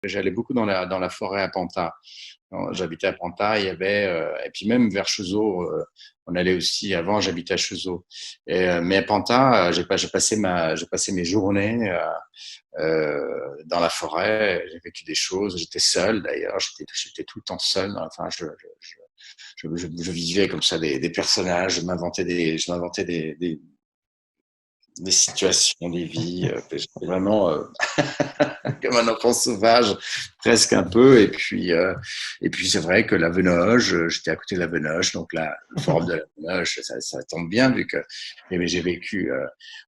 J'allais beaucoup dans la forêt à Panta. J'habitais à Panta, il y avait, et puis même vers Cheseaux, on allait aussi, avant j'habitais à Cheseaux. Mais à Panta, j'ai passé mes journées dans la forêt, j'ai vécu des choses, j'étais seul d'ailleurs, j'étais tout le temps seul, enfin je vivais comme ça des personnages, je m'inventais des situations, des vies, j'étais vraiment comme un enfant sauvage, presque un peu. Et puis c'est vrai que la Venoge, j'étais à côté de la Venoge, donc là, le forum de la Venoge, ça tombe bien vu que j'ai vécu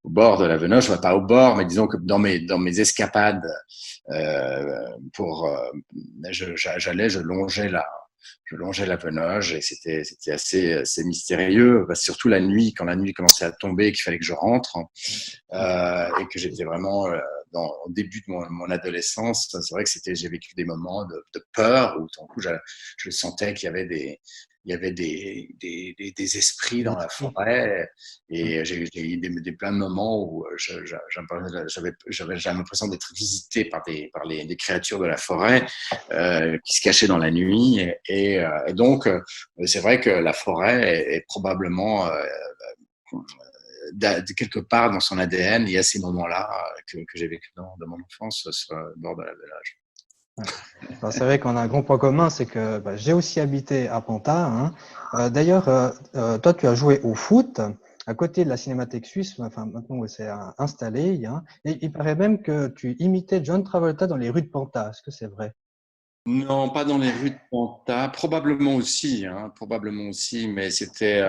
au bord de la Venoge, enfin, pas au bord, mais disons que dans mes escapades, pour, je longeais la Venoge et c'était assez mystérieux, surtout la nuit, quand la nuit commençait à tomber, qu'il fallait que je rentre et que j'étais vraiment au début de mon adolescence. C'est vrai que j'ai vécu des moments de peur où tout d'un coup je sentais qu'il y avait des esprits dans la L'esprit. forêt et j'ai eu plein de moments où j'avais l'impression d'être visité par des créatures de la forêt qui se cachaient dans la nuit et donc c'est vrai que la forêt est probablement de quelque part dans son ADN, il y a ces moments-là que j'ai vécu dans mon enfance sur le bord de la Belage. Ouais. Alors, c'est vrai qu'on a un grand point commun, c'est que bah, j'ai aussi habité à Panta, hein. D'ailleurs, toi, tu as joué au foot à côté de la Cinémathèque suisse, enfin maintenant où c'est installé, hein. Et il paraît même que tu imitais John Travolta dans les rues de Panta. Est-ce que c'est vrai? Non, pas dans les rues de Panta, probablement aussi, mais c'était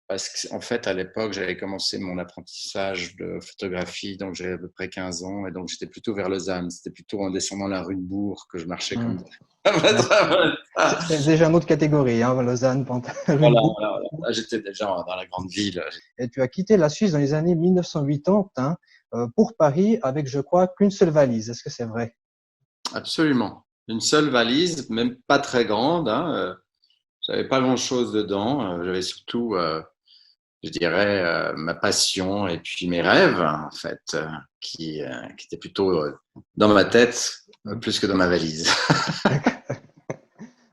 parce qu'en fait, à l'époque, j'avais commencé mon apprentissage de photographie, donc j'avais à peu près 15 ans, et donc j'étais plutôt vers Lausanne. C'était plutôt en descendant la rue de Bourg que je marchais Hmm. comme Ouais, ça. c'est déjà une autre catégorie, hein, Lausanne, Panta, rue de Voilà, Bourg. voilà. Là, j'étais déjà dans la grande ville. Et tu as quitté la Suisse dans les années 1980, hein, pour Paris avec, je crois, qu'une seule valise. Est-ce que c'est vrai? Absolument. Une seule valise, même pas très grande, hein, j'avais pas grand-chose dedans. J'avais surtout, je dirais, ma passion et puis mes rêves, en fait, qui étaient plutôt dans ma tête plus que dans ma valise.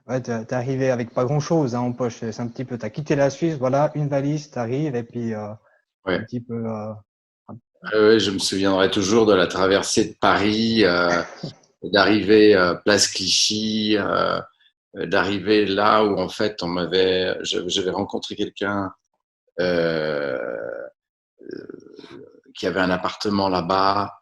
Ouais, t'es arrivé avec pas grand-chose hein, en poche. C'est un petit peu, t'as quitté la Suisse, voilà, une valise, t'arrives et puis un Ouais. petit peu. Ouais, je me souviendrai toujours de la traversée de Paris, d'arriver place Clichy, d'arriver là où en fait j'avais rencontré quelqu'un euh, qui avait un appartement là-bas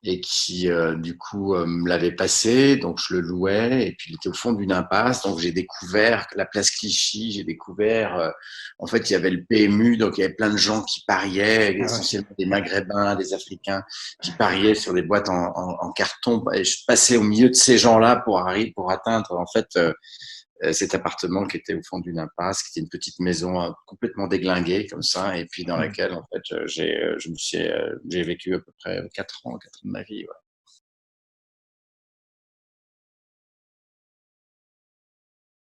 et qui, du coup, me l'avait passé. Donc, je le louais. Et puis, il était au fond d'une impasse. Donc, j'ai découvert la place Clichy. J'ai découvert, en fait, il y avait le PMU. Donc, il y avait plein de gens qui pariaient, Ah ouais. essentiellement des Maghrébins, des Africains, qui pariaient sur des boîtes en carton. Et je passais au milieu de ces gens-là pour atteindre, en fait, cet appartement qui était au fond d'une impasse, qui était une petite maison complètement déglinguée comme ça, et puis dans Hmm. laquelle en fait j'ai vécu à peu près 4 ans de ma vie. Ouais.